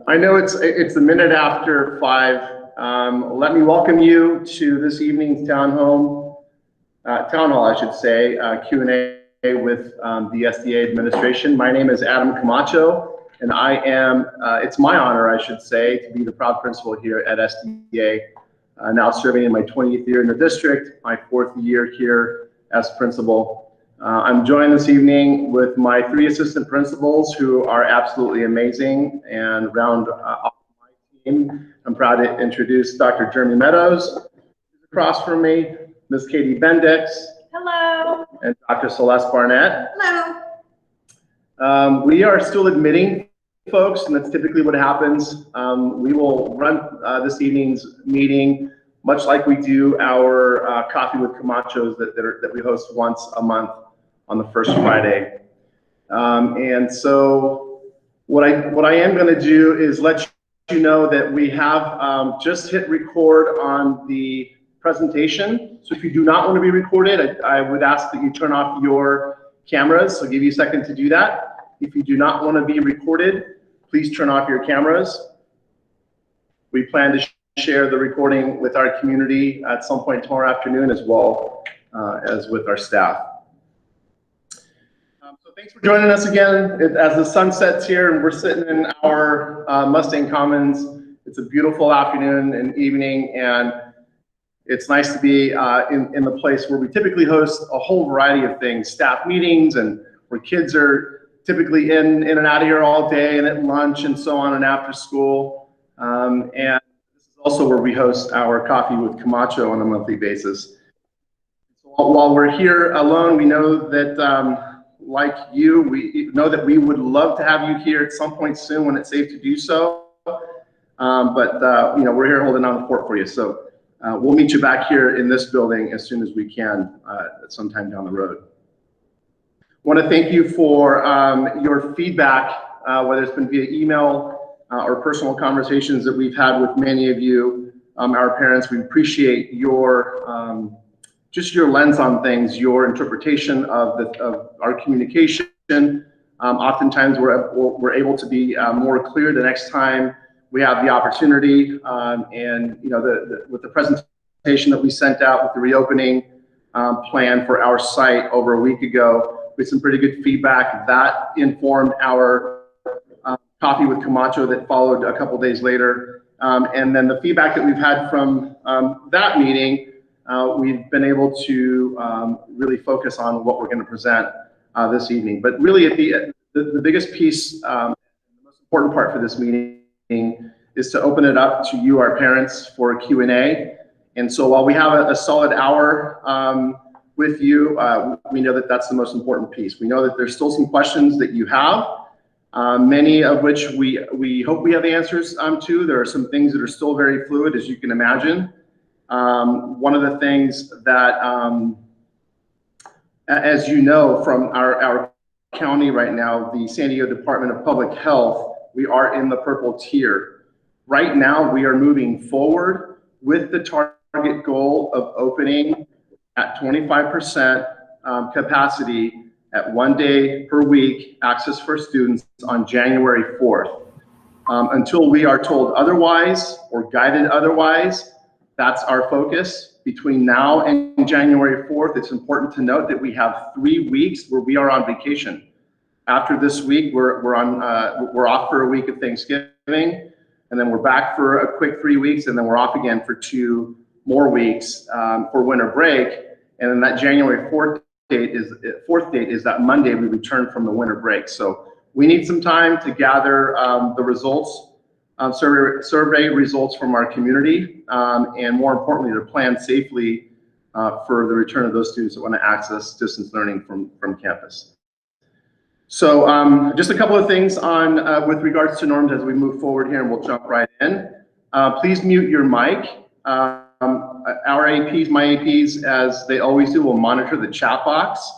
I know it's a minute after 5. Let me welcome you to this evening's town hall, I should say, Q&A with the SDA administration. My name is Adam Camacho, and I am, it's my honor, I should say, to be the proud principal here at SDA, now serving in my 20th year in the district, my 4th year here as principal. I'm joined this evening with my 3 assistant principals who are absolutely amazing, and round off my team, I'm proud to introduce Dr. Jeremy Meadows, who's across from me, Ms. Katie Bendix. Hello. And Dr. Celeste Barnett. Hello. We are still admitting folks, and that's typically what happens. We will run this evening's meeting much like we do our Coffee with Camachos that we host once a month on the first Friday. And so what I am going to do is let you know that we have just hit record on the presentation. So if you do not want to be recorded, I would ask that you turn off your cameras. So I'll give you a second to do that. If you do not want to be recorded, please turn off your cameras. We plan to share the recording with our community at some point tomorrow afternoon, as well as with our staff. So thanks for joining us again. As the sun sets here and we're sitting in our Mustang Commons, it's a beautiful afternoon and evening, and it's nice to be in the place where we typically host a whole variety of things, staff meetings, and where kids are typically in and out of here all day and at lunch and so on and after school. And this is also where we host our Coffee with Camacho on a monthly basis. So while we're here alone, we know that like you, we know that we would love to have you here at some point soon when it's safe to do so. But you know, we're here holding on the fort for you. So we'll meet you back here in this building as soon as we can at some time down the road. I want to thank you for your feedback, whether it's been via email or personal conversations that we've had with many of you, our parents. We appreciate your just your lens on things, your interpretation of our communication. Oftentimes we're able to be more clear the next time we have the opportunity, and you know, with the presentation that we sent out with the reopening plan for our site over a week ago, with some pretty good feedback that informed our Coffee with Camacho that followed a couple days later, and then the feedback that we've had from that meeting, we've been able to really focus on what we're going to present this evening. But really, the biggest piece, the most important part for this meeting is to open it up to you, our parents, for a Q&A. And so while we have a solid hour with you, we know that that's the most important piece. We know that there's still some questions that you have, many of which we hope we have the answers to. There are some things that are still very fluid, as you can imagine. One of the things that, as you know, from our county right now, the San Diego Department of Public Health, we are in the purple tier. Right now, we are moving forward with the target goal of opening at 25% capacity at 1 day per week access for students on January 4th. Until we are told otherwise or guided otherwise, that's our focus. Between now and January 4th, it's important to note that we have 3 weeks where we are on vacation. After this week, we're off for a week of Thanksgiving, and then we're back for a quick 3 weeks, and then we're off again for 2 more weeks for winter break. And then that January 4th date is that Monday we return from the winter break. So we need some time to gather the results, survey results from our community, and more importantly, to plan safely for the return of those students that want to access distance learning from campus. So just a couple of things on with regards to norms as we move forward here, and we'll jump right in. Please mute your mic. Our APs, my APs, as they always do, will monitor the chat box.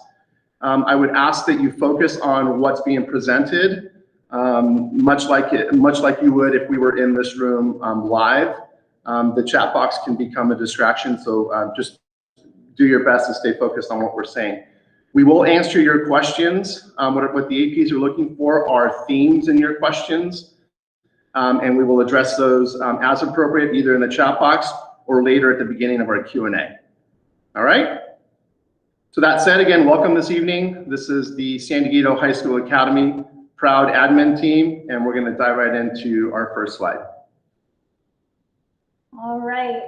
I would ask that you focus on what's being presented, much like you would if we were in this room live. The chat box can become a distraction, so just do your best to stay focused on what we're saying. We will answer your questions. What the APs are looking for are themes in your questions. and we will address those as appropriate, either in the chat box or later at the beginning of our Q&A. All right? So that said, again, welcome this evening. This is the San Diego High School Academy proud admin team, and we're going to dive right into our first slide. All right.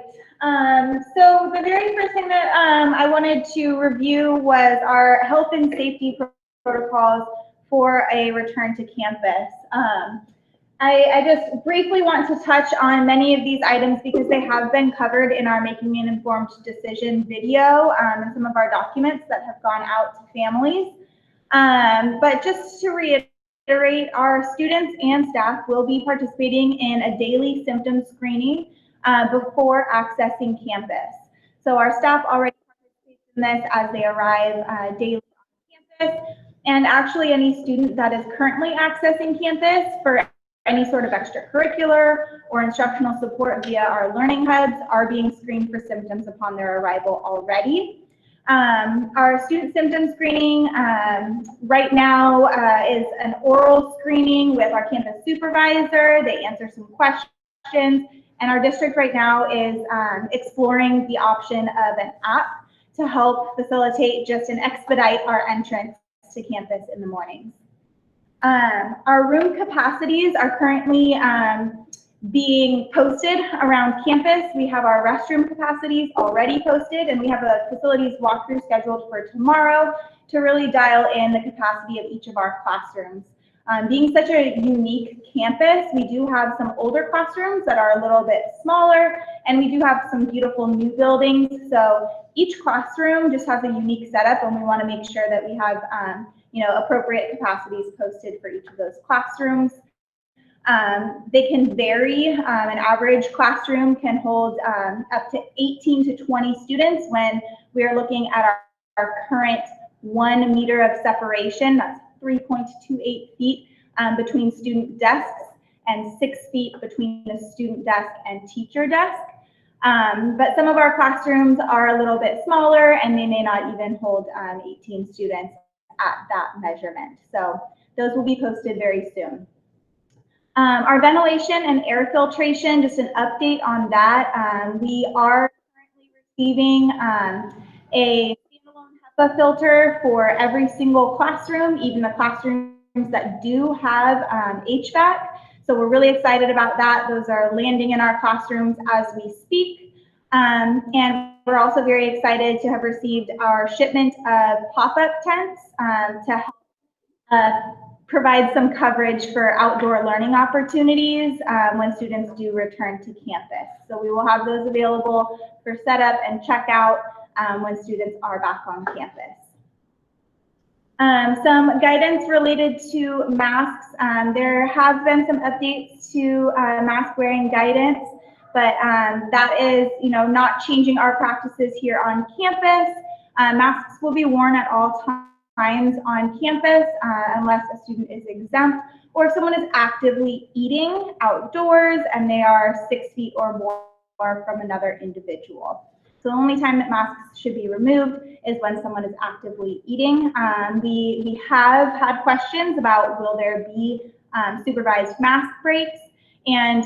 So the very first thing that I wanted to review was our health and safety protocols for a return to campus. I just briefly want to touch on many of these items because they have been covered in our Making an Informed Decision video and some of our documents that have gone out to families. But just to reiterate, our students and staff will be participating in a daily symptom screening before accessing campus. So our staff already participates in this as they arrive daily on campus, and actually any student that is currently accessing campus for any sort of extracurricular or instructional support via our learning hubs are being screened for symptoms upon their arrival already. Our student symptom screening right now is an oral screening with our campus supervisor. They answer some questions, and our district right now is exploring the option of an app to help facilitate just and expedite our entrance to campus in the mornings. Our room capacities are currently being posted around campus. We have our restroom capacities already posted, and we have a facilities walkthrough scheduled for tomorrow to really dial in the capacity of each of our classrooms. Being such a unique campus, we do have some older classrooms that are a little bit smaller, and we do have some beautiful new buildings. So each classroom just has a unique setup, and we want to make sure that we have appropriate capacities posted for each of those classrooms. They can vary. An average classroom can hold up to 18 to 20 students when we are looking at our current 1 meter of separation. That's 3.28 feet between student desks and 6 feet between the student desk and teacher desk. But some of our classrooms are a little bit smaller, and they may not even hold 18 students at that measurement. So those will be posted very soon. Our ventilation and air filtration, just an update on that. We are currently receiving a standalone HEPA filter for every single classroom, even the classrooms that do have HVAC. So we're really excited about that. Those are landing in our classrooms as we speak. And we're also very excited to have received our shipment of pop-up tents to help provide some coverage for outdoor learning opportunities when students do return to campus. So we will have those available for setup and checkout when students are back on campus. Some guidance related to masks. There have been some updates to mask wearing guidance, but that is, not changing our practices here on campus. Masks will be worn at all times on campus unless a student is exempt or if someone is actively eating outdoors and they are 6 feet or more from another individual. So the only time that masks should be removed is when someone is actively eating. We have had questions about will there be supervised mask breaks. And,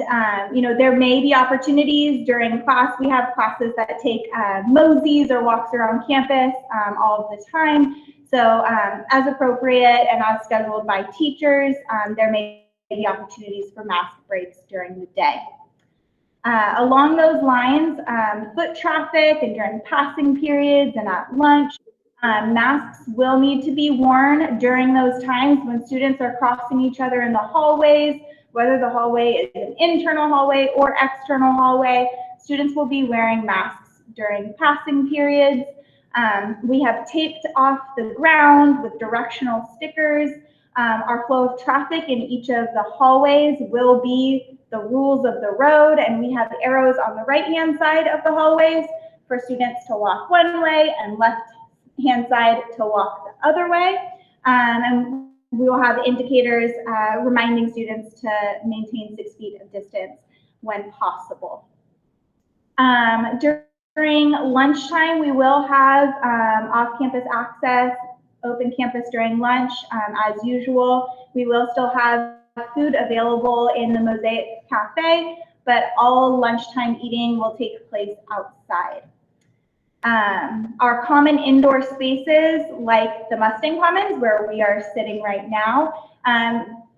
there may be opportunities during class. We have classes that take moseys or walks around campus all of the time. So as appropriate and as scheduled by teachers, there may be opportunities for mask breaks during the day. Along those lines, foot traffic and during passing periods and at lunch, masks will need to be worn during those times when students are crossing each other in the hallways. Whether the hallway is an internal hallway or external hallway, students will be wearing masks during passing periods. We have taped off the ground with directional stickers. Our flow of traffic in each of the hallways will be the rules of the road, and we have arrows on the right-hand side of the hallways for students to walk one way and left-hand side to walk the other way. And we will have indicators reminding students to maintain 6 feet of distance when possible. During lunchtime, we will have off-campus access, open campus during lunch as usual. We will still have food available in the Mosaic Cafe, but all lunchtime eating will take place outside. Our common indoor spaces, like the Mustang Commons, where we are sitting right now,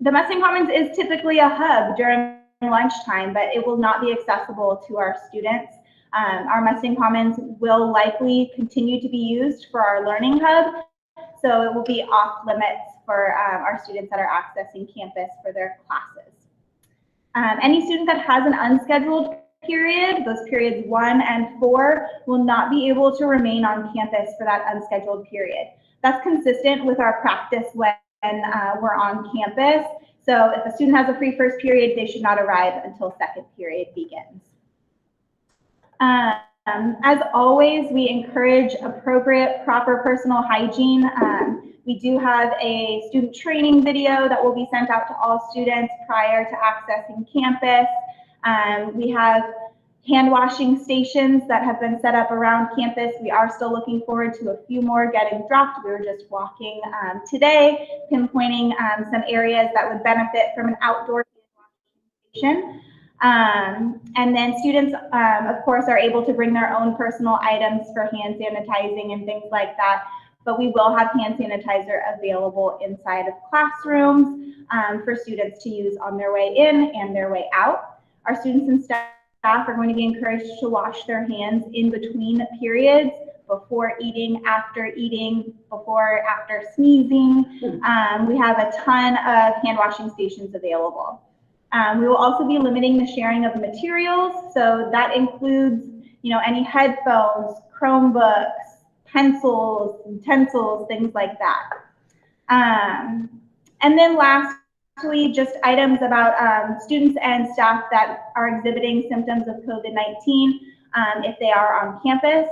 the Mustang Commons is typically a hub during lunchtime, but it will not be accessible to our students. Our Mustang Commons will likely continue to be used for our learning hub, so it will be off limits for our students that are accessing campus for their classes. Any student that has an unscheduled period, those periods 1 and 4, will not be able to remain on campus for that unscheduled period. That's consistent with our practice when we're on campus. So if a student has a free first period, they should not arrive until second period begins. As always, we encourage appropriate, proper personal hygiene. We do have a student training video that will be sent out to all students prior to accessing campus. We have hand washing stations that have been set up around campus. We are still looking forward to a few more getting dropped. We were just walking today, pinpointing some areas that would benefit from an outdoor hand washing station. And then students, of course, are able to bring their own personal items for hand sanitizing and things like that. But we will have hand sanitizer available inside of classrooms for students to use on their way in and their way out. Our students and staff are going to be encouraged to wash their hands in between periods, before eating, after sneezing. We have a ton of hand washing stations available. We will also be limiting the sharing of materials. So that includes, any headphones, Chromebooks, pencils, utensils, things like that. And then lastly, just items about students and staff that are exhibiting symptoms of COVID-19 if they are on campus.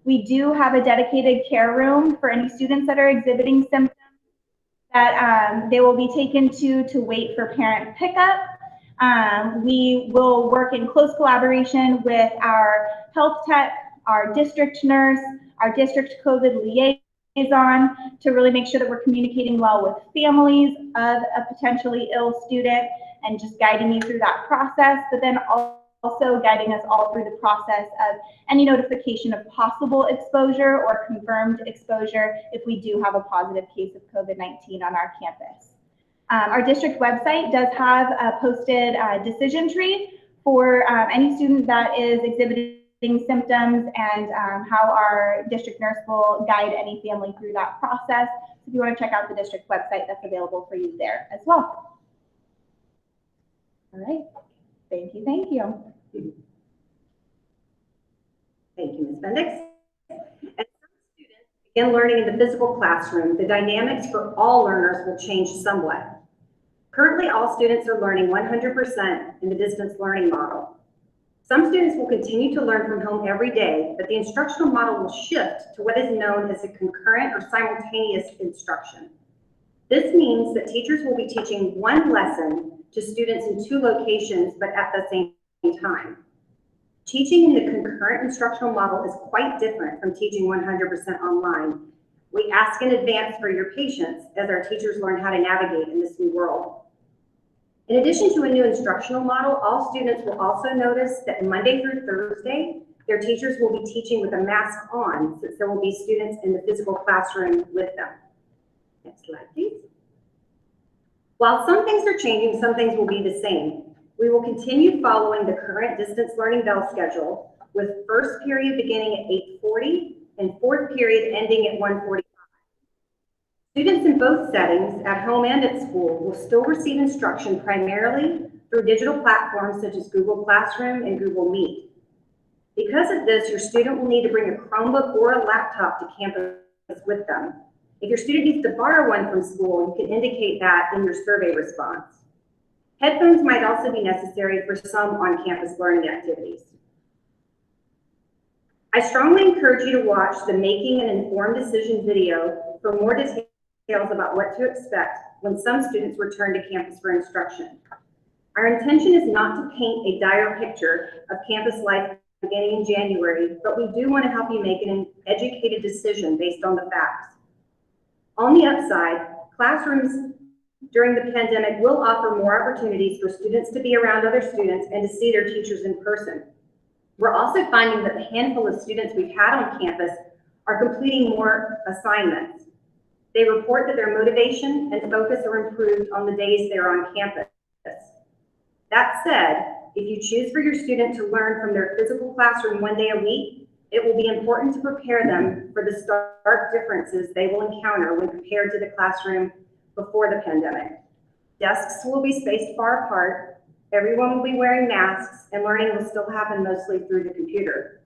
We do have a dedicated care room for any students that are exhibiting symptoms that they will be taken to wait for parent pickup. We will work in close collaboration with our health tech, our district nurse, our district COVID liaison to really make sure that we're communicating well with families of a potentially ill student and just guiding you through that process, but then also guiding us all through the process of any notification of possible exposure or confirmed exposure if we do have a positive case of COVID-19 on our campus. Our district website does have a posted decision tree for any student that is exhibiting symptoms and how our district nurse will guide any family through that process. So if you want to check out the district website, that's available for you there as well. All right. Thank you. Thank you. Thank you, Ms. Bendix. As some students begin learning in the physical classroom, the dynamics for all learners will change somewhat. Currently, all students are learning 100% in the distance learning model. Some students will continue to learn from home every day, but the instructional model will shift to what is known as a concurrent or simultaneous instruction. This means that teachers will be teaching one lesson to students in 2 locations, but at the same time. Teaching in the concurrent instructional model is quite different from teaching 100% online. We ask in advance for your patience as our teachers learn how to navigate in this new world. In addition to a new instructional model, all students will also notice that Monday through Thursday, their teachers will be teaching with a mask on, since there will be students in the physical classroom with them. Next slide, please. While some things are changing, some things will be the same. We will continue following the current distance learning bell schedule, with first period beginning at 8:40 and fourth period ending at 1:45. Students in both settings, at home and at school, will still receive instruction primarily through digital platforms such as Google Classroom and Google Meet. Because of this, your student will need to bring a Chromebook or a laptop to campus with them. If your student needs to borrow one from school, you can indicate that in your survey response. Headphones might also be necessary for some on-campus learning activities. I strongly encourage you to watch the Making an Informed Decision video for more details about what to expect when some students return to campus for instruction. Our intention is not to paint a dire picture of campus life beginning in January, but we do want to help you make an educated decision based on the facts. On the upside, classrooms during the pandemic will offer more opportunities for students to be around other students and to see their teachers in person. We're also finding that the handful of students we've had on campus are completing more assignments. They report that their motivation and focus are improved on the days they're on campus. That said, if you choose for your student to learn from their physical classroom one day a week, it will be important to prepare them for the stark differences they will encounter when compared to the classroom before the pandemic. Desks will be spaced far apart, everyone will be wearing masks, and learning will still happen mostly through the computer.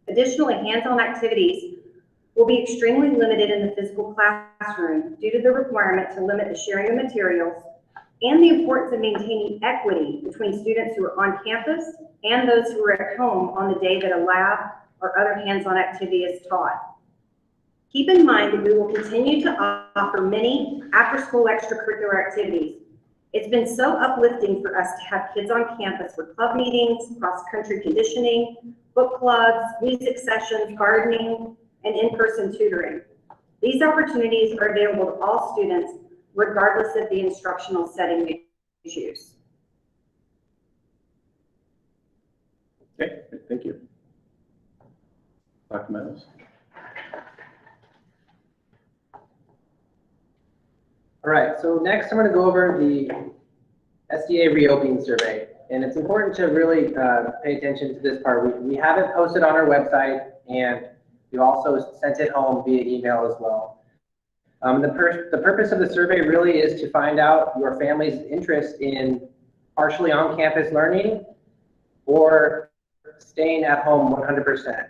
Additionally, hands-on activities will be extremely limited in the physical classroom due to the requirement to limit the sharing of materials and the importance of maintaining equity between students who are on campus and those who are at home on the day that a lab or other hands-on activity is taught. Keep in mind that we will continue to offer many after-school extracurricular activities. It's been so uplifting for us to have kids on campus for club meetings, cross-country conditioning, book clubs, music sessions, gardening, and in-person tutoring. These opportunities are available to all students, regardless of the instructional setting they choose. Okay, thank you. Dr. Meadows. All right, so next I'm going to go over the SDA reopening survey. And it's important to really pay attention to this part. We have it posted on our website, and we also sent it home via email as well. The purpose of the survey really is to find out your family's interest in partially on-campus learning or staying at home 100%.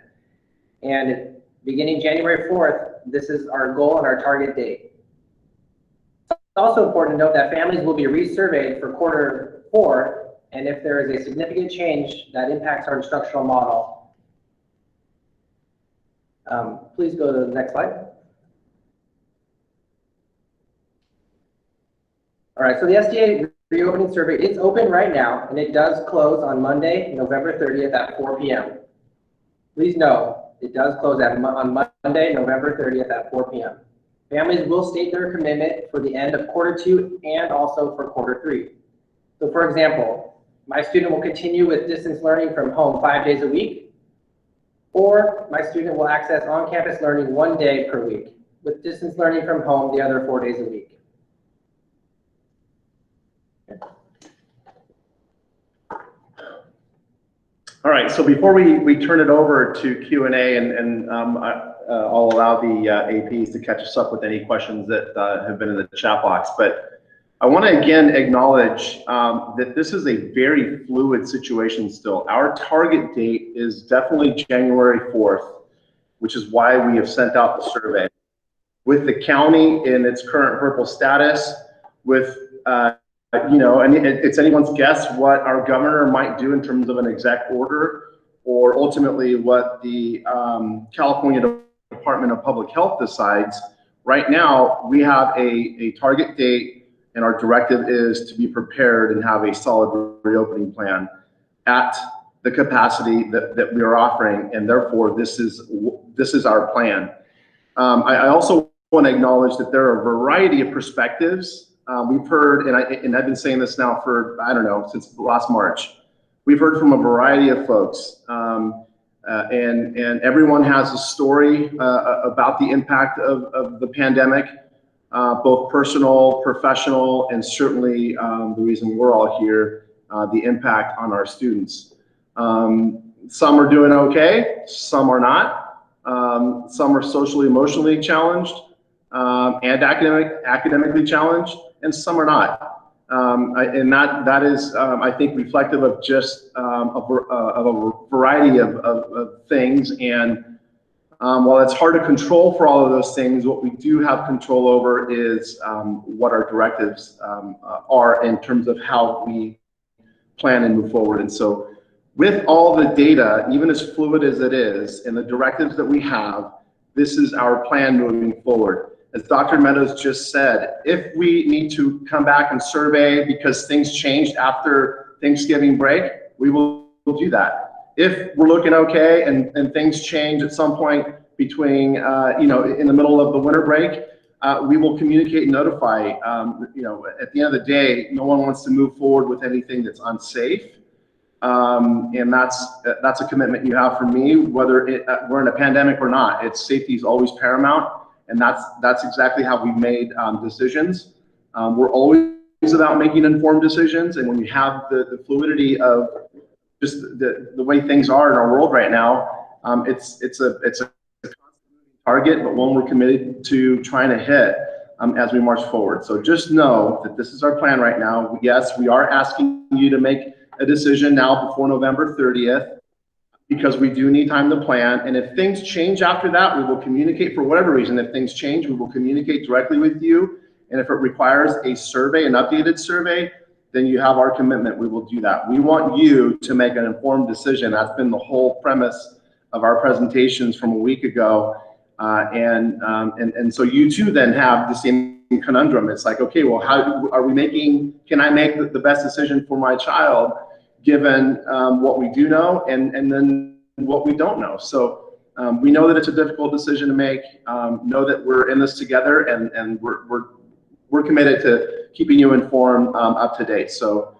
And beginning January 4th, this is our goal and our target date. It's also important to note that families will be resurveyed for quarter 4, and if there is a significant change that impacts our instructional model. Please go to the next slide. All right, so the SDA reopening survey is open right now, and it does close on Monday, November 30th at 4 p.m. Please know, it does close on Monday, November 30th at 4 p.m. Families will state their commitment for the end of quarter 2 and also for quarter 3. So for example, my student will continue with distance learning from home 5 days a week, or my student will access on-campus learning 1 day per week, with distance learning from home the other 4 days a week. All right, so before we turn it over to Q&A, and I'll allow the APs to catch us up with any questions that have been in the chat box, but I want to again acknowledge that this is a very fluid situation still. Our target date is definitely January 4th, which is why we have sent out the survey. With the county in its current purple status, with you know, and it's anyone's guess what our governor might do in terms of an exec order, or ultimately what the California Department of Public Health decides. Right now, we have a target date, and our directive is to be prepared and have a solid reopening plan at the capacity that we are offering, and therefore this is our plan. I also want to acknowledge that there are a variety of perspectives. We've heard, and I've been saying this now for, I don't know, since last March. We've heard from a variety of folks, and everyone has a story about the impact of the pandemic, both personal, professional, and certainly the reason we're all here, the impact on our students. Some are doing okay, some are not. Some are socially, emotionally challenged, and academically challenged, and some are not. And that is, I think, reflective of just a variety of things. And while it's hard to control for all of those things, what we do have control over is what our directives are in terms of how we plan and move forward. And so with all the data, even as fluid as it is, and the directives that we have, this is our plan moving forward. As Dr. Meadows just said, if we need to come back and survey because things changed after Thanksgiving break, we will do that. If we're looking okay and things change at some point between, you know, in the middle of the winter break, we will communicate and notify. You know, at the end of the day, no one wants to move forward with anything that's unsafe. And that's a commitment you have from me, whether we're in a pandemic or not. It's safety is always paramount, and that's exactly how we made decisions. We're always about making informed decisions, and when you have the fluidity of just the way things are in our world right now, it's a constant target, but one we're committed to trying to hit as we march forward. So just know that this is our plan right now. Yes, we are asking you to make a decision now before November 30th, because we do need time to plan. And if things change after that, we will communicate for whatever reason. If things change, we will communicate directly with you. And if it requires a survey, an updated survey, then you have our commitment. We will do that. We want you to make an informed decision. That's been the whole premise of our presentations from a week ago. And so you too then have the same conundrum. It's like, okay, well, how are we making, can I make the best decision for my child given what we do know and then what we don't know? So we know that it's a difficult decision to make, know that we're in this together, and we're committed to keeping you informed up to date. So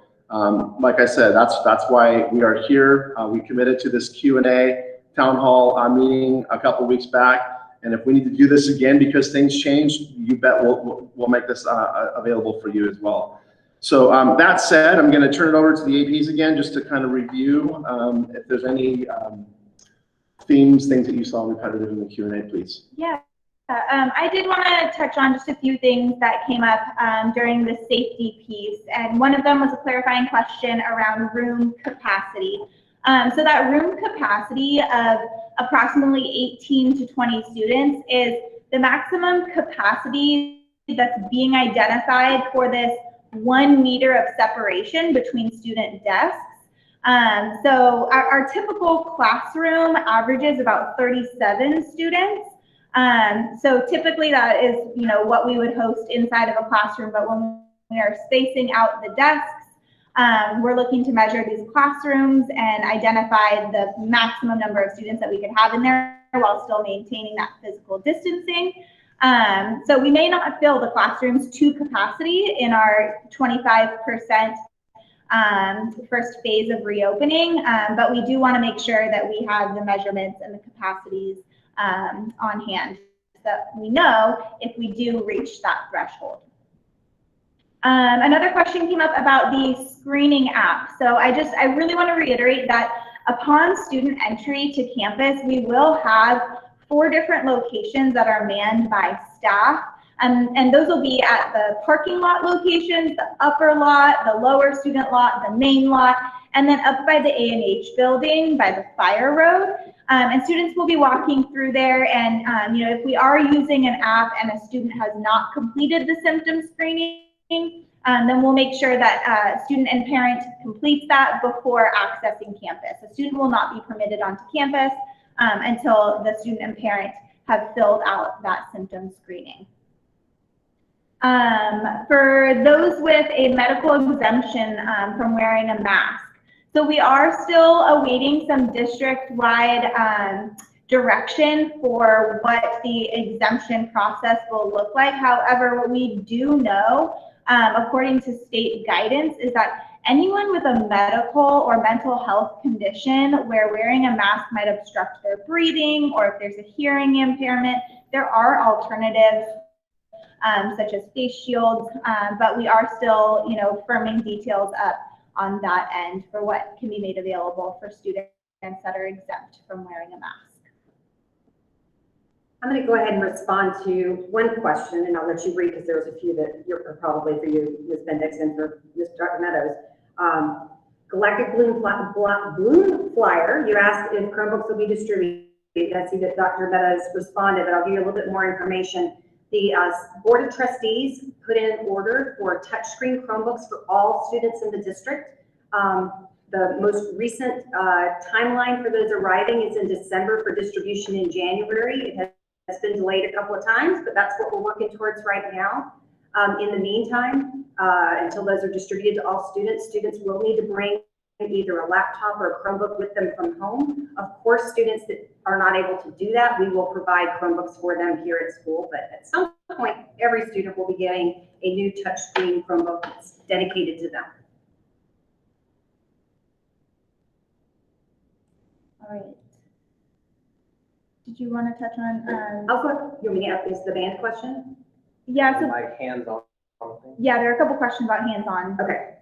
like I said, that's why we are here. We committed to this Q&A town hall meeting a couple weeks back. And if we need to do this again because things changed, you bet we'll make this available for you as well. So that said, I'm going to turn it over to the APs again, just to kind of review if there's any themes, things that you saw repetitive in the Q&A, please. Yeah, I did want to touch on just a few things that came up during the safety piece. And one of them was a clarifying question around room capacity. So that room capacity of approximately 18 to 20 students is the maximum capacity that's being identified for this 1 meter of separation between student desks. So our typical classroom averages about 37 students. So typically that is, you know, what we would host inside of a classroom, but when we are spacing out the desks, we're looking to measure these classrooms and identify the maximum number of students that we could have in there while still maintaining that physical distancing. So we may not fill the classrooms to capacity in our 25% first phase of reopening, but we do want to make sure that we have the measurements and the capacities on hand so that we know if we do reach that threshold. Another question came up about the screening app. So I really want to reiterate that upon student entry to campus, we will have 4 different locations that are manned by staff. And those will be at the parking lot locations, the upper lot, the lower student lot, the main lot, and then up by the A&H building by the fire road. And students will be walking through there, and you know, if we are using an app and a student has not completed the symptom screening, then we'll make sure that student and parent completes that before accessing campus. A student will not be permitted onto campus until the student and parent have filled out that symptom screening. For those with a medical exemption from wearing a mask, so we are still awaiting some district-wide direction for what the exemption process will look like. However, what we do know, according to state guidance, is that anyone with a medical or mental health condition where wearing a mask might obstruct their breathing, or if there's a hearing impairment, there are alternatives such as face shields, but we are still, you know, firming details up on that end for what can be made available for students that are exempt from wearing a mask. I'm going to go ahead and respond to one question, and I'll let you read because there's a few that are probably for you, Ms. Bendix, and for Dr. Meadows. Galactic Bloom Flyer, you asked if Chromebooks will be distributed. I see that Dr. Meadows responded, but I'll give you a little bit more information. The Board of Trustees put in an order for touchscreen Chromebooks for all students in the district. The most recent timeline for those arriving is in December for distribution in January. It has been delayed a couple of times, but that's what we're working towards right now. In the meantime, until those are distributed to all students, students will need to bring either a laptop or a Chromebook with them from home. Of course, students that are not able to do that, we will provide Chromebooks for them here at school, but at some point, every student will be getting a new touchscreen Chromebook that's dedicated to them. All right. Did you want to touch on, Also, you want me to ask this, the band question? yeah, so, Like hands-on thing. yeah, there are a couple questions about hands-on. Okay.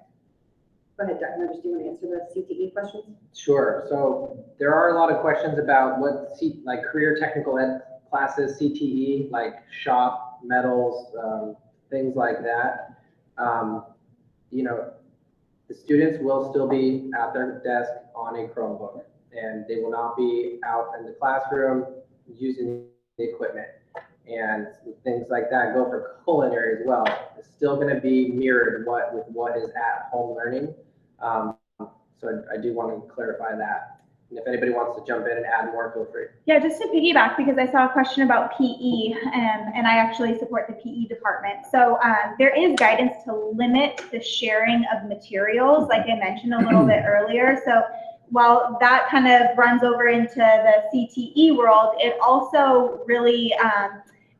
Go ahead, Dr. Members, do you want to answer the CTE questions? Sure. So there are a lot of questions about what like career technical ed classes, CTE, like shop, metals, things like that. You know, the students will still be at their desk on a Chromebook, and they will not be out in the classroom using the equipment. And things like that go for culinary as well. It's still going to be mirrored with what is at home learning. So I do want to clarify that. And if anybody wants to jump in and add more, feel free. Yeah, just to piggyback, because I saw a question about PE, and I actually support the PE department. So there is guidance to limit the sharing of materials, like I mentioned a little bit earlier. So while that kind of runs over into the CTE world, it also really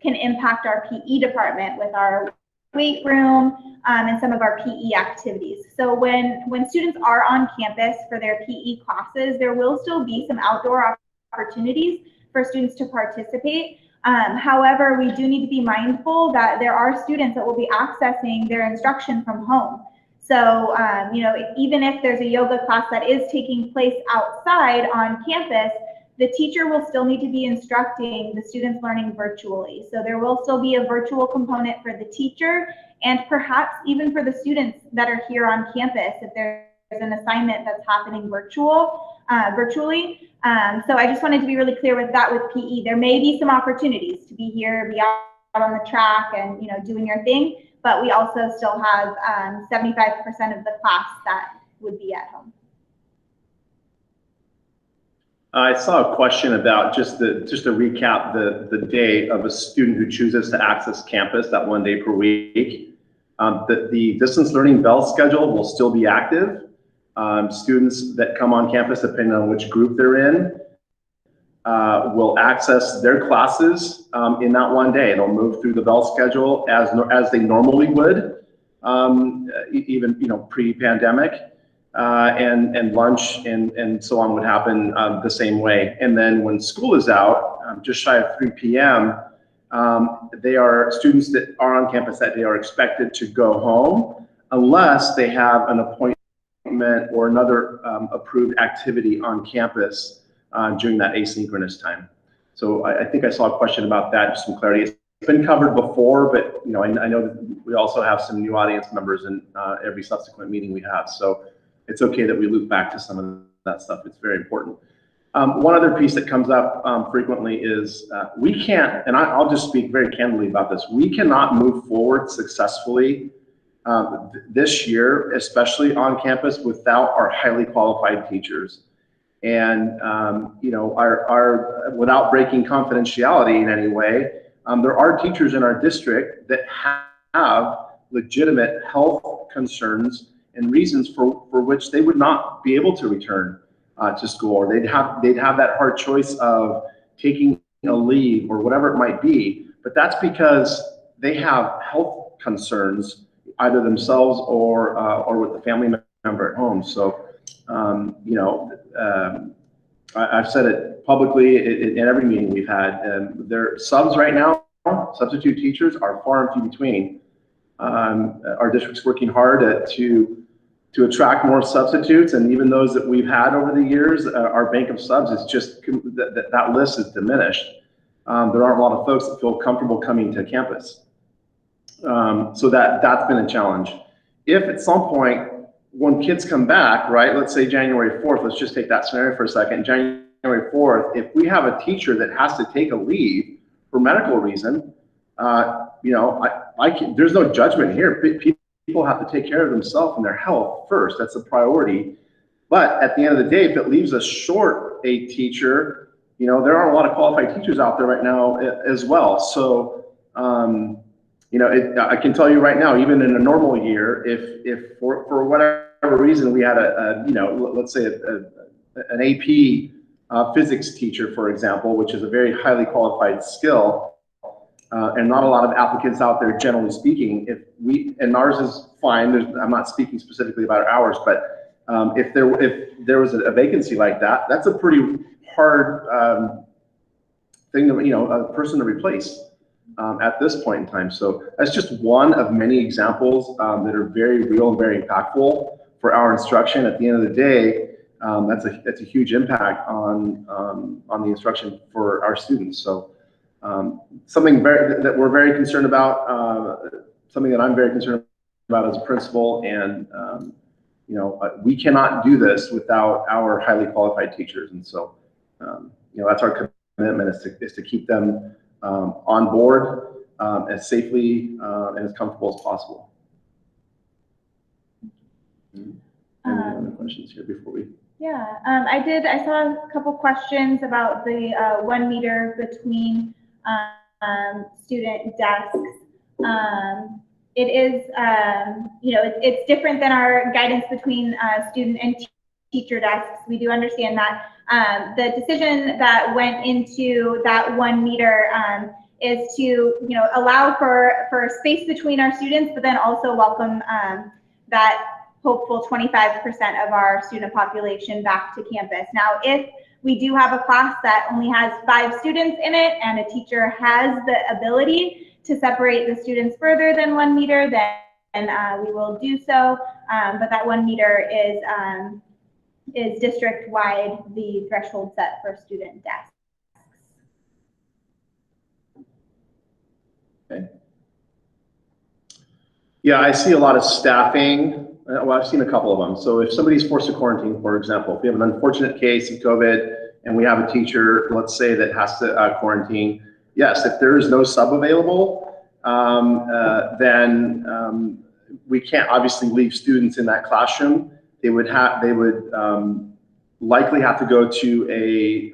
can impact our PE department with our weight room and some of our PE activities. So when students are on campus for their PE classes, there will still be some outdoor opportunities for students to participate. However, we do need to be mindful that there are students that will be accessing their instruction from home. So, you know, even if there's a yoga class that is taking place outside on campus, the teacher will still need to be instructing the students learning virtually. So there will still be a virtual component for the teacher and perhaps even for the students that are here on campus if there's an assignment that's happening virtually. So I just wanted to be really clear with that with PE. There may be some opportunities to be here, be out on the track and, you know, doing your thing, but we also still have 75% of the class that would be at home. I saw a question about just to recap the day of a student who chooses to access campus that one day per week. The distance learning bell schedule will still be active. Students that come on campus, depending on which group they're in, will access their classes in that one day. They'll move through the bell schedule as they normally would, even, you know, pre-pandemic. And lunch and so on would happen the same way. And then when school is out, just shy of 3 p.m., students that are on campus that day are expected to go home unless they have an appointment or another approved activity on campus during that asynchronous time. So I think I saw a question about that, just some clarity. It's been covered before, but you know, I know that we also have some new audience members in every subsequent meeting we have. So it's okay that we loop back to some of that stuff. It's very important. One other piece that comes up frequently is we can't, and I'll just speak very candidly about this, we cannot move forward successfully this year, especially on campus, without our highly qualified teachers. And you know, without breaking confidentiality in any way, there are teachers in our district that have legitimate health concerns and reasons for which they would not be able to return to school, or they'd have that hard choice of taking a leave or whatever it might be. But that's because they have health concerns, either themselves or with the family member at home. So, you know, I've said it publicly in every meeting we've had. Their subs right now, substitute teachers, are far and few between. Our district's working hard to attract more substitutes, and even those that we've had over the years, our bank of subs is just, that list is diminished. There aren't a lot of folks that feel comfortable coming to campus. So that's been a challenge. If at some point, when kids come back, right, let's say January 4th, let's just take that scenario for a second, January 4th, if we have a teacher that has to take a leave for medical reason, you know, there's no judgment here. People have to take care of themselves and their health first. That's a priority. But at the end of the day, if it leaves us short a teacher, you know, there are a lot of qualified teachers out there right now as well. So, you know, I can tell you right now, even in a normal year, if for whatever reason we had let's say an AP physics teacher, for example, which is a very highly qualified skill, and not a lot of applicants out there, generally speaking. And ours is fine. I'm not speaking specifically about ours, but if there was a vacancy like that, that's a pretty hard thing to, a person to replace at this point in time. So that's just one of many examples that are very real and very impactful for our instruction. At the end of the day, that's a huge impact on the instruction for our students. So something that we're very concerned about, something that I'm very concerned about as a principal, and we cannot do this without our highly qualified teachers. And so that's our commitment, is to keep them on board as safely and as comfortable as possible. Any other questions here before we? Yeah, I saw a couple questions about the 1 meter between student desks. It is, it's different than our guidance between student and teacher desks. We do understand that. The decision that went into that 1 meter is to, allow for space between our students, but then also welcome that hopeful 25% of our student population back to campus. Now, if we do have a class that only has 5 students in it and a teacher has the ability to separate the students further than 1 meter, then we will do so. But that 1 meter is district-wide, the threshold set for student desks. Okay. Yeah, I see a lot of staffing. Well, I've seen a couple of them. So if somebody's forced to quarantine, for example, if we have an unfortunate case of COVID and we have a teacher, let's say, that has to quarantine, yes, if there is no sub available, then we can't obviously leave students in that classroom. They would likely have to go to a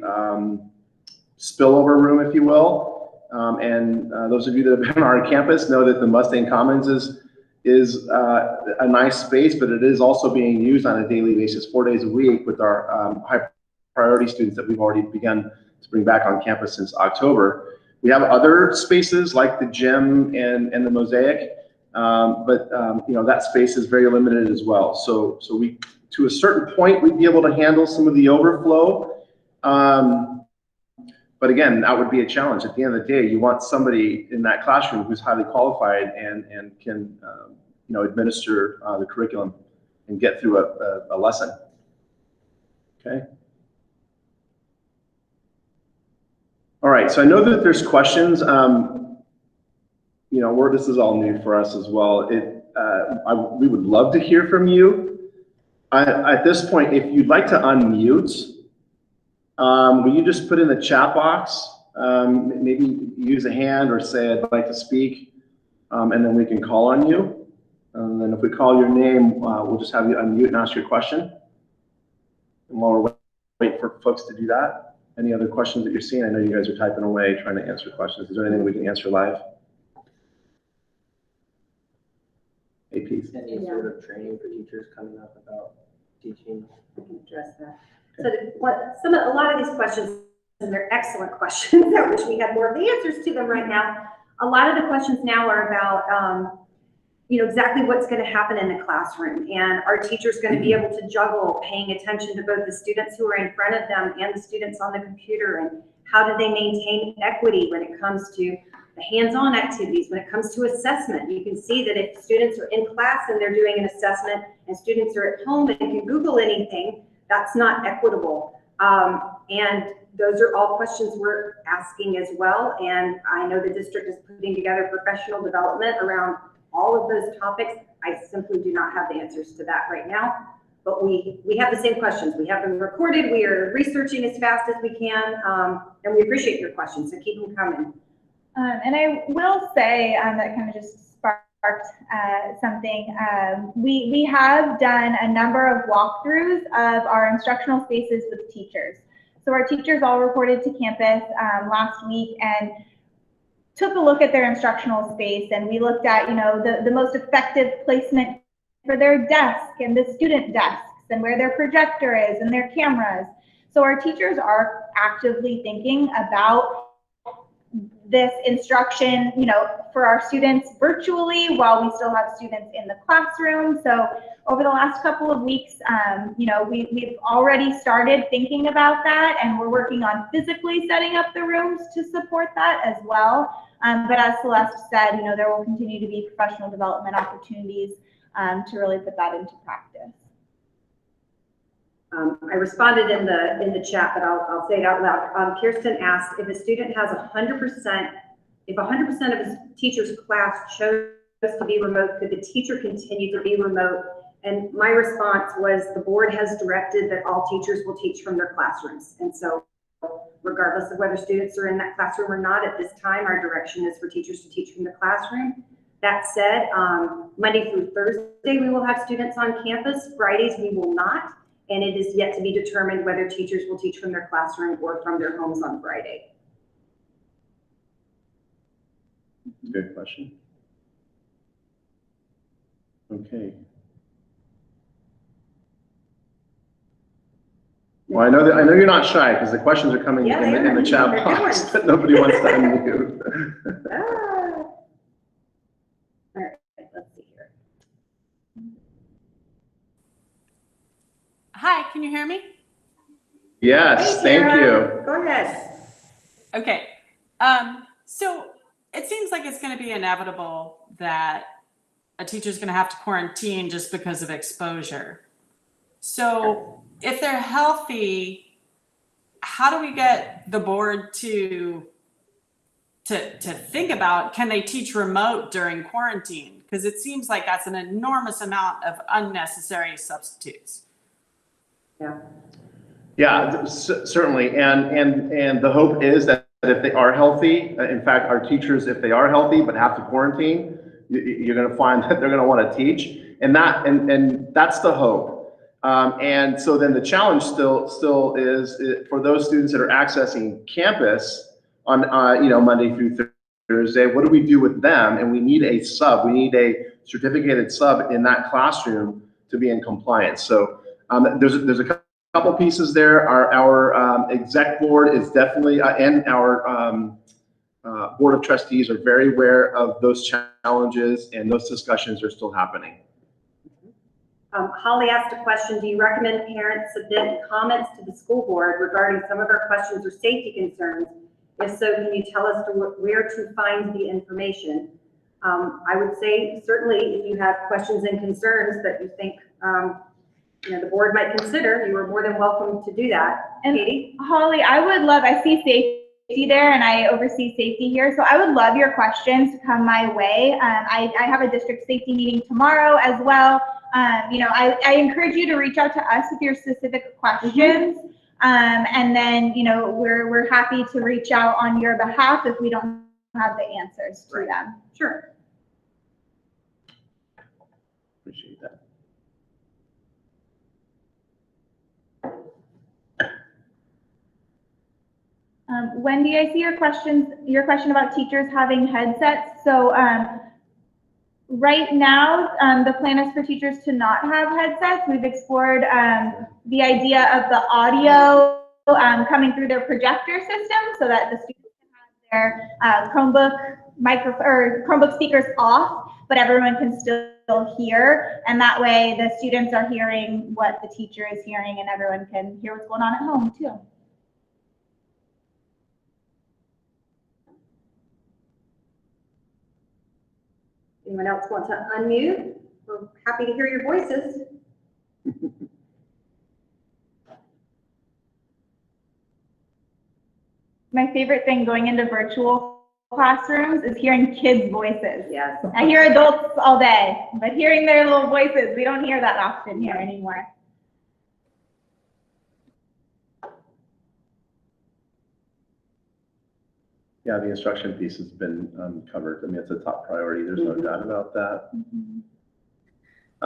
spillover room, if you will. And those of you that have been on our campus know that the Mustang Commons is a nice space, but it is also being used on a daily basis, 4 days a week, with our high priority students that we've already begun to bring back on campus since October. We have other spaces like the gym and the Mosaic, but that space is very limited as well. So we, to a certain point, we'd be able to handle some of the overflow. But again, that would be a challenge. At the end of the day, you want somebody in that classroom who's highly qualified and can administer the curriculum and get through a lesson. Okay. All right, so I know that there's questions. This is all new for us as well. We would love to hear from you. At this point, if you'd like to unmute, will you just put in the chat box, maybe use a hand or say, I'd like to speak, and then we can call on you. And then if we call your name, we'll just have you unmute and ask your question. And while we're waiting for folks to do that, any other questions that you're seeing? I know you guys are typing away, trying to answer questions. Is there anything we can answer live? APs. Any sort of training for teachers coming up about teaching? I can address that. So a lot of these questions, and they're excellent questions, I wish we had more of the answers to them right now. A lot of the questions now are about, exactly what's going to happen in the classroom, and are teachers going to be able to juggle paying attention to both the students who are in front of them and the students on the computer, and how do they maintain equity when it comes to the hands-on activities, when it comes to assessment. You can see that if students are in class and they're doing an assessment and students are at home and can Google anything, that's not equitable. And those are all questions we're asking as well. And I know the district is putting together professional development around all of those topics. I simply do not have the answers to that right now, but we have the same questions. We have them recorded. We are researching as fast as we can, and we appreciate your questions, so keep them coming. And I will say that kind of just sparked something. We have done a number of walkthroughs of our instructional spaces with teachers. So our teachers all reported to campus last week and took a look at their instructional space, and we looked at, the most effective placement for their desk and the student desks and where their projector is and their cameras. So our teachers are actively thinking about this instruction, for our students virtually while we still have students in the classroom. So over the last couple of weeks, we've already started thinking about that, and we're working on physically setting up the rooms to support that as well. But as Celeste said, there will continue to be professional development opportunities to really put that into practice. I responded in the chat, but I'll say it out loud. Kirsten asked if a student has 100%, if 100% of his teacher's class chose to be remote, could the teacher continue to be remote? And my response was the board has directed that all teachers will teach from their classrooms. And so regardless of whether students are in that classroom or not, at this time, our direction is for teachers to teach from the classroom. That said, Monday through Thursday, we will have students on campus. Fridays, we will not. And it is yet to be determined whether teachers will teach from their classroom or from their homes on Friday. Good question. Okay. Well, I know you're not shy because the questions are coming in the chat box, but nobody wants to unmute. All right, let's see here. Hi, can you hear me? Yes, Hey, thank Sarah. you. Go ahead. Okay. So it seems like it's going to be inevitable that a teacher's going to have to quarantine just because of exposure. So if they're healthy, how do we get the board to think about, can they teach remote during quarantine? Because it seems like that's an enormous amount of unnecessary substitutes. Yeah, certainly. And the hope is that if they are healthy, in fact, our teachers, if they are healthy but have to quarantine, you're going to find that they're going to want to teach, and that's the hope. And so then the challenge still is for those students that are accessing campus on Monday through Thursday. What do we do with them? And we need a sub. We need a certificated sub in that classroom to be in compliance. So there's a couple pieces there. Our exec board is definitely, and our board of trustees are very aware of those challenges, and those discussions are still happening. Holly asked a question, do you recommend parents submit comments to the school board regarding some of our questions or safety concerns? If so, can you tell us where to find the information? I would say certainly if you have questions and concerns that you think the board might consider, you are more than welcome to do that. And Katie? Holly, I see safety there, and I oversee safety here, so I would love your questions to come my way. I have a district safety meeting tomorrow as well. I encourage you to reach out to us with your specific questions, and then we're happy to reach out on your behalf if we don't have the answers to them. Sure. Appreciate that. Wendy, I see your question about teachers having headsets. So right now, the plan is for teachers to not have headsets. We've explored the idea of the audio coming through their projector system so that the students can have their Chromebook speakers off, but everyone can still hear. And that way the students are hearing what the teacher is hearing, and everyone can hear what's going on at home too. Anyone else want to unmute? We're happy to hear your voices. My favorite thing going into virtual classrooms is hearing kids' voices. Yes. I hear adults all day, but hearing their little voices, we don't hear that often here anymore. Yeah, the instruction piece has been covered. I mean, it's a top priority. There's no doubt about that.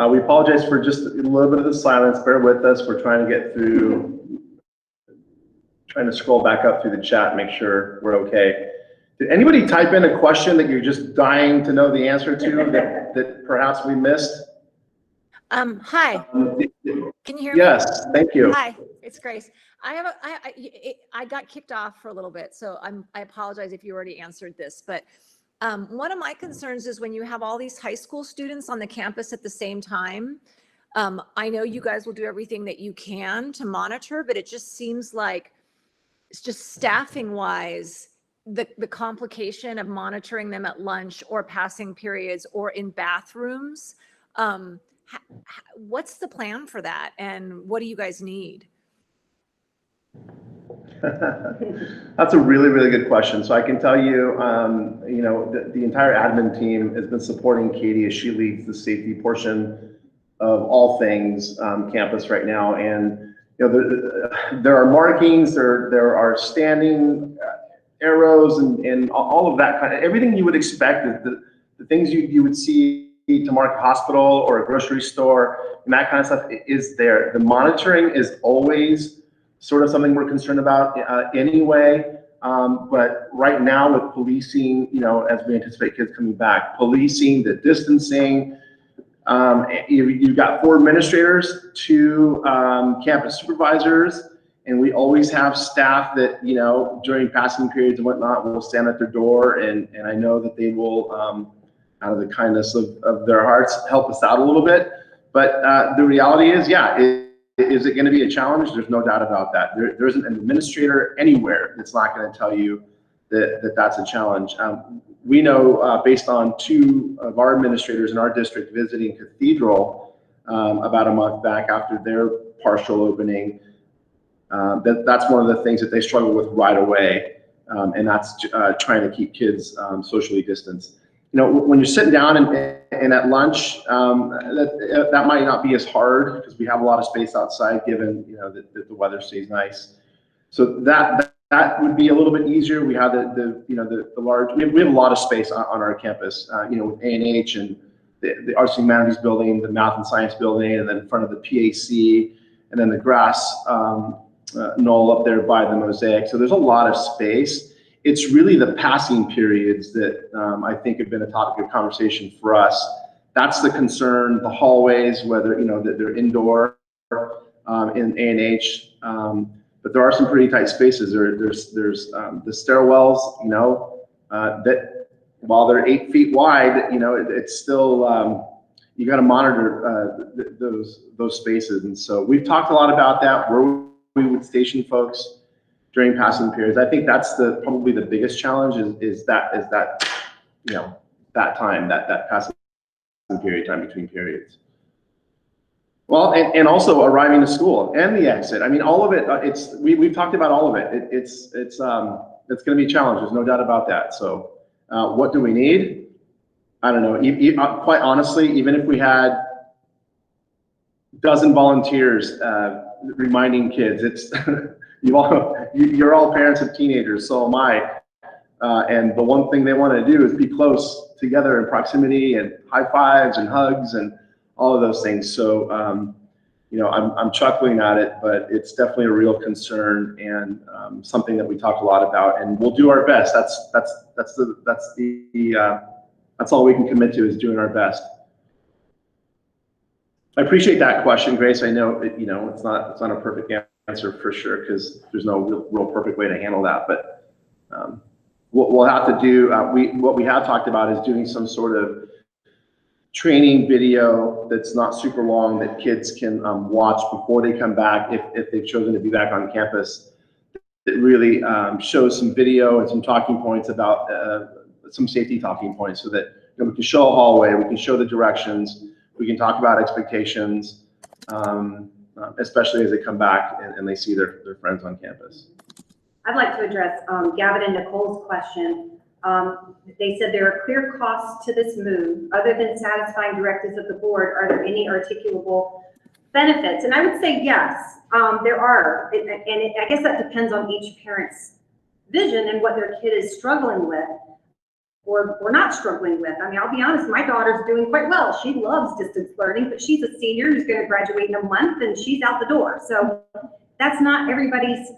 We apologize for just a little bit of the silence. Bear with us. We're trying to get through, trying to scroll back up through the chat and make sure we're okay. Did anybody type in a question that you're just dying to know the answer to that perhaps we missed? Hi, can you hear me? Yes, thank you. Hi, it's Grace. I got kicked off for a little bit, so I apologize if you already answered this, but one of my concerns is when you have all these high school students on the campus at the same time. I know you guys will do everything that you can to monitor, but it just seems like it's just staffing wise, the complication of monitoring them at lunch or passing periods or in bathrooms. What's the plan for that, and what do you guys need? That's a really, really good question. So I can tell you, you know, the entire admin team has been supporting Katie as she leads the safety portion of all things campus right now. And you know, there are markings, there are standing arrows, and all of that kind of everything you would expect. The things you would see to mark a hospital or a grocery store and that kind of stuff is there. The monitoring is always sort of something we're concerned about anyway. But right now with policing, you know, as we anticipate kids coming back, policing, the distancing, you've got 4 administrators, 2 campus supervisors, and we always have staff that, you know, during passing periods and whatnot, will stand at their door, and I know that they will, out of the kindness of their hearts, help us out a little bit. But the reality is, yeah, is it going to be a challenge? There's no doubt about that. There isn't an administrator anywhere that's not going to tell you that that's a challenge. We know based on 2 of our administrators in our district visiting Cathedral about a month back after their partial opening, that's one of the things that they struggle with right away, and that's trying to keep kids socially distanced. You know, when you're sitting down and at lunch, that might not be as hard because we have a lot of space outside, given, you know, that the weather stays nice. So that would be a little bit easier. We have the large. We have a lot of space on our campus. You know, with A&H and the Arts and Humanities building, the Math and Science building, and then in front of the PAC, and then the grass knoll up there by the Mosaic. So there's a lot of space. It's really the passing periods that I think have been a topic of conversation for us. That's the concern. The hallways, whether, you know, that they're indoor in A&H, but there are some pretty tight spaces. There's the stairwells, you know, that while they're 8 feet wide, you know, it's still you got to monitor those spaces. And so we've talked a lot about that, where we would station folks during passing periods. I think that's probably the biggest challenge is that you know, that time, that passing period time between periods. Well, and also arriving to school and the exit. I mean, all of it. We've talked about all of it. It's going to be a challenge. There's no doubt about that. So, what do we need? I don't know. Quite honestly, even if we had a dozen volunteers reminding kids, it's you're all parents of teenagers, so am I. And the one thing they want to do is be close together in proximity and high fives and hugs and all of those things. So, you know, I'm chuckling at it, but it's definitely a real concern and something that we talk a lot about, and we'll do our best. That's all we can commit to, is doing our best. I appreciate that question, Grace. I know you know it's not a perfect answer for sure, because there's no real perfect way to handle that. But what we'll have to do, what we have talked about is doing some sort of training video that's not super long, that kids can watch before they come back, if they've chosen to be back on campus. It really shows some video and some talking points about some safety talking points, so that, you know, we can show a hallway, we can show the directions, we can talk about expectations, especially as they come back and they see their friends on campus. I'd like to address Gavin and Nicole's question. They said there are clear costs to this move. Other than satisfying directives of the board, are there any articulable benefits? And I would say yes, there are. I guess that depends on each parent's vision and what their kid is struggling with or not struggling with. I mean, I'll be honest, my daughter's doing quite well. She loves distance learning, but she's a senior who's going to graduate in a month, and she's out the door. So that's not everybody's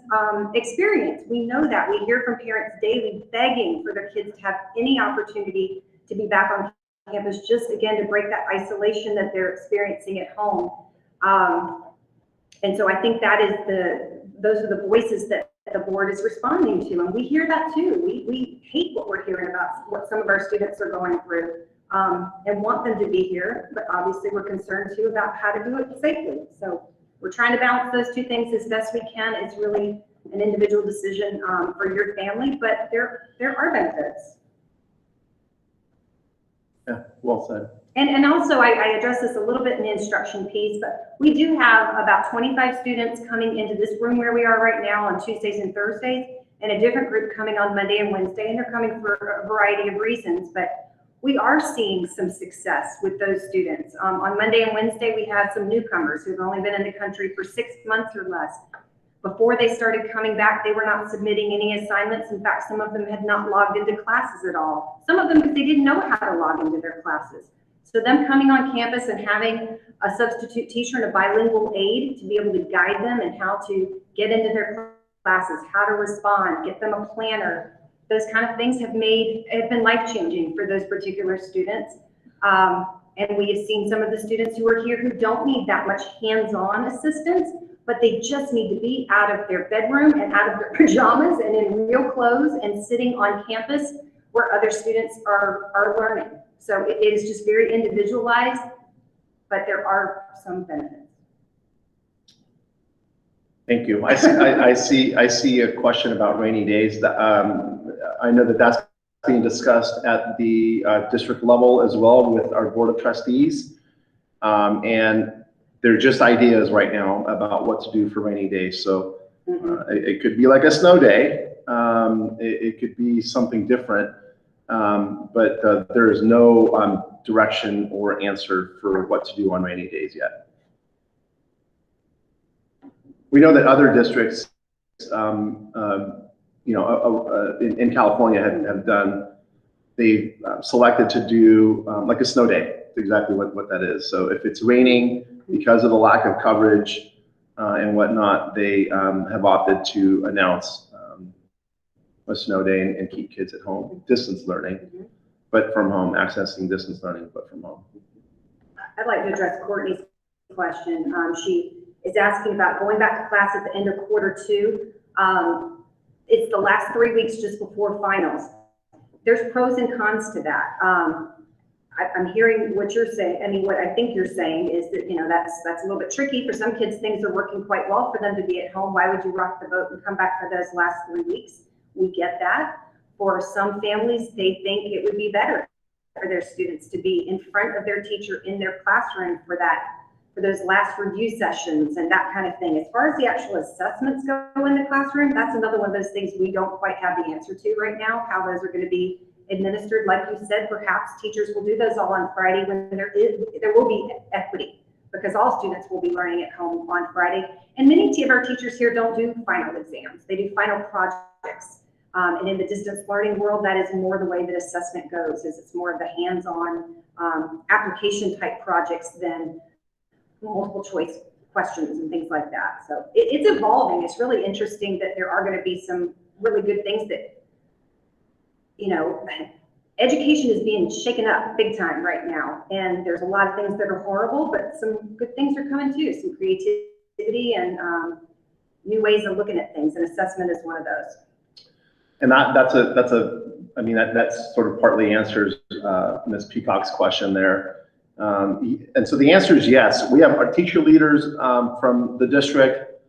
experience. We know that. We hear from parents daily begging for their kids to have any opportunity to be back on campus, just again, to break that isolation that they're experiencing at home. And so I think that is those are the voices that the board is responding to, and we hear that too. We hate what we're hearing about what some of our students are going through, and want them to be here, but obviously we're concerned too about how to do it safely. So we're trying to balance those two things as best we can. It's really an individual decision for your family, but there are benefits. Yeah, well said. And also, I addressed this a little bit in the instruction piece, but we do have about 25 students coming into this room where we are right now on Tuesdays and Thursdays, and a different group coming on Monday and Wednesday, and they're coming for a variety of reasons, but we are seeing some success with those students. On Monday and Wednesday, we had some newcomers who've only been in the country for 6 months or less. Before they started coming back, they were not submitting any assignments. In fact, some of them had not logged into classes at all. Some of them, because they didn't know how to log into their classes. So them coming on campus and having a substitute teacher and a bilingual aide to be able to guide them and how to get into their classes, how to respond, get them a planner, those kind of things have been life-changing for those particular students. And we have seen some of the students who are here who don't need that much hands-on assistance, but they just need to be out of their bedroom and out of their pajamas and in real clothes and sitting on campus where other students are learning. So it is just very individualized, but there are some benefits. Thank you. I see a question about rainy days. I know that that's being discussed at the district level as well with our board of trustees. And they're just ideas right now about what to do for rainy days. So it could be like a snow day. It could be something different. But there is no direction or answer for what to do on rainy days yet. We know that other districts, in California have done, they've selected to do like a snow day. It's exactly what that is. So if it's raining because of the lack of coverage and whatnot, they have opted to announce a snow day and keep kids at home, distance learning, but from home, accessing distance learning, but from home. I'd like to address Courtney's question. She is asking about going back to class at the end of quarter 2. It's the last 3 weeks just before finals. There's pros and cons to that. I'm hearing what you're saying. I mean, what I think you're saying is that, that's a little bit tricky. For some kids, things are working quite well for them to be at home. Why would you rock the boat and come back for those last 3 weeks? We get that. For some families, they think it would be better for their students to be in front of their teacher in their classroom for those last review sessions and that kind of thing. As far as the actual assessments go in the classroom, that's another one of those things we don't quite have the answer to right now, how those are going to be administered. Like you said, perhaps teachers will do those all on Friday when there will be equity, because all students will be learning at home on Friday. And many of our teachers here don't do final exams. They do final projects. And in the distance learning world, that is more the way that assessment goes, is it's more of the hands-on application type projects than multiple choice questions and things like that. So it's evolving. It's really interesting that there are going to be some really good things that, education is being shaken up big time right now. And there's a lot of things that are horrible, but some good things are coming too. Some creativity and new ways of looking at things, and assessment is one of those. And that sort of partly answers Ms. Peacock's question there. And so the answer is yes. We have our teacher leaders from the district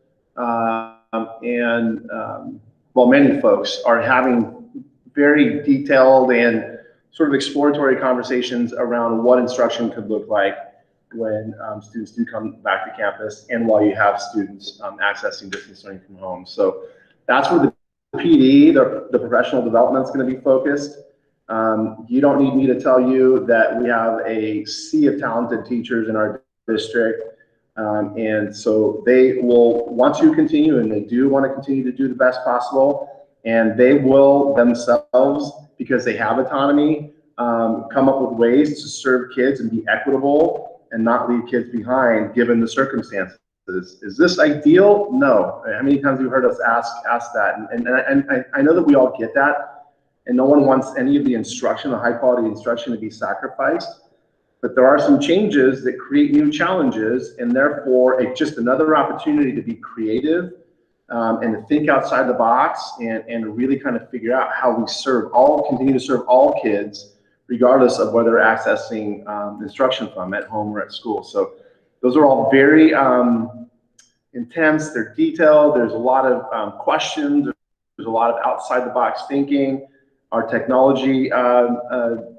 many folks are having very detailed and sort of exploratory conversations around what instruction could look like when students do come back to campus and while you have students accessing distance learning from home. So that's where the PD, the professional development, is going to be focused. You don't need me to tell you that we have a sea of talented teachers in our district. And so they will want to continue, and they do want to continue to do the best possible. And they will themselves, because they have autonomy, come up with ways to serve kids and be equitable and not leave kids behind given the circumstances. Is this ideal? No. How many times have you heard us ask that? And I know that we all get that. and no one wants any of the instruction, the high quality instruction, to be sacrificed. But there are some changes that create new challenges, and therefore it's just another opportunity to be creative and to think outside the box and really kind of figure out how we continue to serve all kids, regardless of whether they're accessing instruction from at home or at school. So those are all very intense, they're detailed, there's a lot of questions, there's a lot of outside the box thinking. Our technology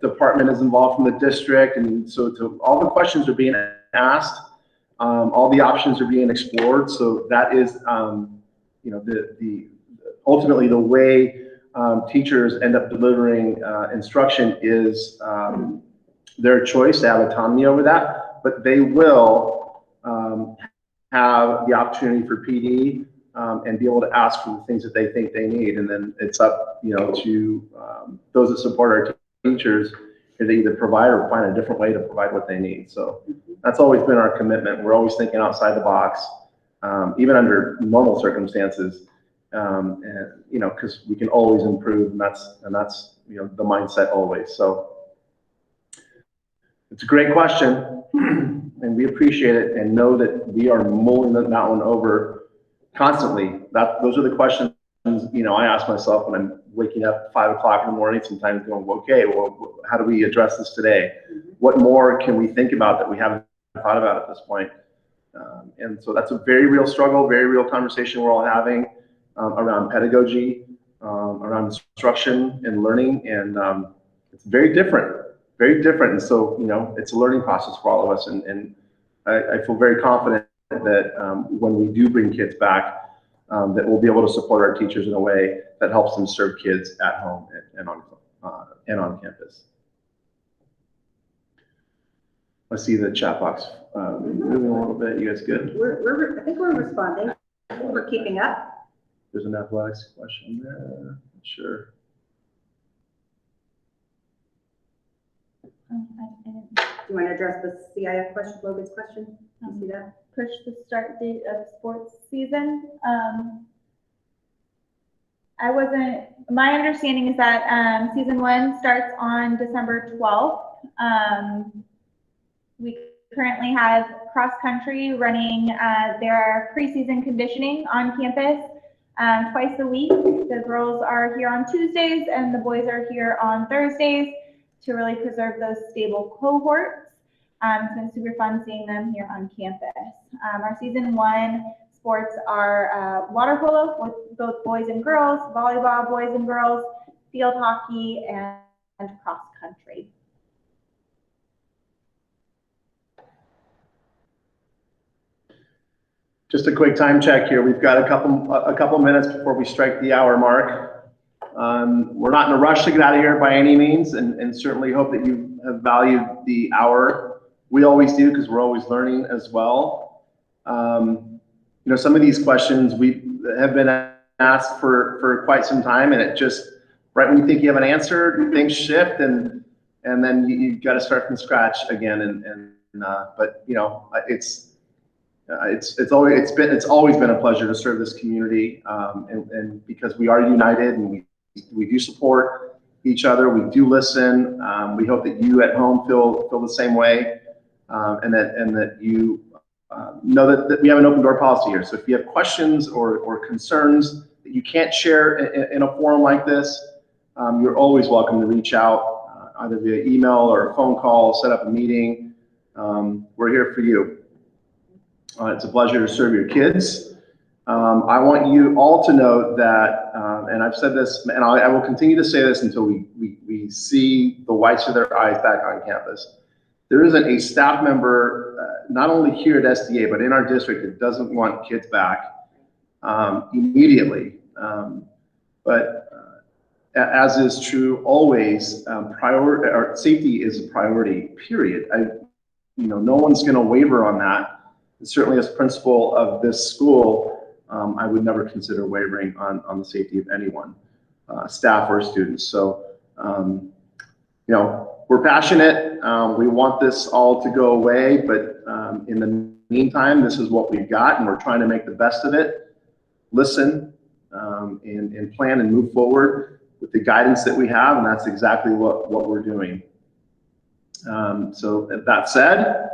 department is involved from the district, and so all the questions are being asked, all the options are being explored. So that is, ultimately the way teachers end up delivering instruction is their choice. They have autonomy over that, but they will have the opportunity for PD and be able to ask for the things that they think they need. And then it's up, to those that support our teachers to either provide or find a different way to provide what they need. So that's always been our commitment. We're always thinking outside the box, even under normal circumstances, and because we can always improve, and that's the mindset always. So it's a great question, and we appreciate it, and know that we are mulling that one over constantly. Those are the questions, I ask myself when I'm waking up at 5 o'clock in the morning, sometimes going, okay, well, how do we address this today? What more can we think about that we haven't thought about at this point? And so that's a very real struggle, very real conversation we're all having around pedagogy, around instruction and learning. And it's very different. And so, it's a learning process for all of us. And I feel very confident that when we do bring kids back, that we'll be able to support our teachers in a way that helps them serve kids at home and on campus. Let's see the chat box moving a little bit. You guys good? I think we're responding. I think we're keeping up. There's an athletics question there. Sure. I didn't Do you want to address the CIF question, Logan's question? You see that? push the start date of sports season. My understanding is that season 1 starts on December 12th. We currently have cross country running their preseason conditioning on campus twice a week. The girls are here on Tuesdays and the boys are here on Thursdays to really preserve those stable cohorts. It's been super fun seeing them here on campus. Our season 1 sports are water polo with both boys and girls, volleyball, boys and girls, field hockey, and cross country. Just a quick time check here. We've got a couple minutes before we strike the hour mark. We're not in a rush to get out of here by any means, and certainly hope that you have valued the hour. We always do, because we're always learning as well. Some of these questions we have been asked for quite some time, and it just, right when you think you have an answer, things shift, and then you've got to start from scratch again. But it's always been a pleasure to serve this community, and because we are united and we do support each other, we do listen. We hope that you at home feel the same way, and that you know that we have an open door policy here. So if you have questions or concerns that you can't share in a forum like this, you're always welcome to reach out either via email or a phone call, set up a meeting. We're here for you. It's a pleasure to serve your kids. I want you all to know that, and I've said this, and I will continue to say this until we see the whites of their eyes back on campus. There isn't a staff member, not only here at SDA, but in our district, that doesn't want kids back immediately. But as is true always, safety is a priority, period. No one's going to waver on that. And certainly as principal of this school, I would never consider wavering on the safety of anyone, staff or students. So, we're passionate. We want this all to go away, but in the meantime, this is what we've got, and we're trying to make the best of it. Listen and plan and move forward. with the guidance that we have, and that's exactly what we're doing. So that said,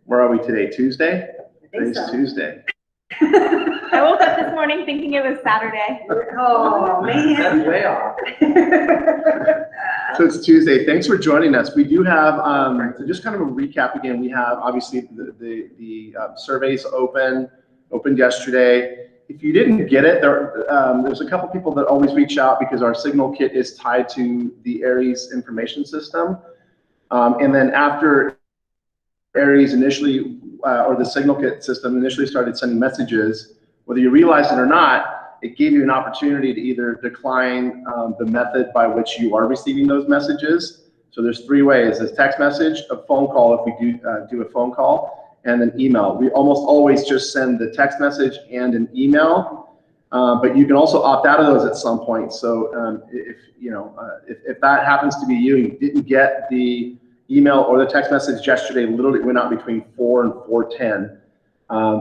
where are we today? Tuesday? Today's Tuesday. I woke up this morning thinking it was Saturday. Oh, man. That's way off. So it's Tuesday. Thanks for joining us. We do have, so just kind of a recap again, we have obviously the surveys opened yesterday. If you didn't get it, there's a couple people that always reach out because our Signal kit is tied to the Aries information system. And then after Aries initially, or the Signal kit system initially started sending messages, whether you realized it or not, it gave you an opportunity to either decline the method by which you are receiving those messages. So there's three ways: there's text message, a phone call if we do a phone call, and an email. We almost always just send the text message and an email, but you can also opt out of those at some point. So if that happens to be you, and you didn't get the email or the text message yesterday, literally went out between 4 and 4:10,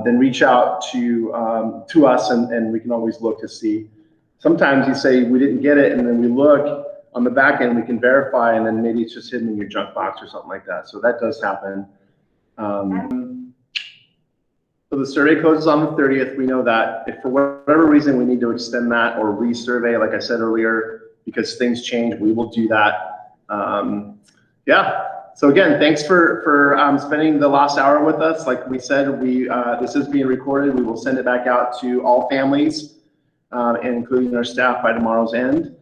then reach out to us, and we can always look to see. Sometimes you say we didn't get it, and then we look on the back end, we can verify, and then maybe it's just hidden in your junk box or something like that. So that does happen. So the survey closes on the 30th. We know that. If for whatever reason we need to extend that or resurvey, like I said earlier, because things change, we will do that. Yeah. So again, thanks for spending the last hour with us. Like we said, this is being recorded. We will send it back out to all families, and including our staff by tomorrow's end.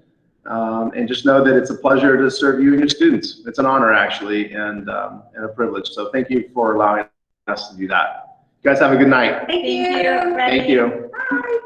And just know that it's a pleasure to serve you and your students. It's an honor, actually, and a privilege. So thank you for allowing us to do that. You guys have a good night. Thank you. Thank you. Thank you. Bye.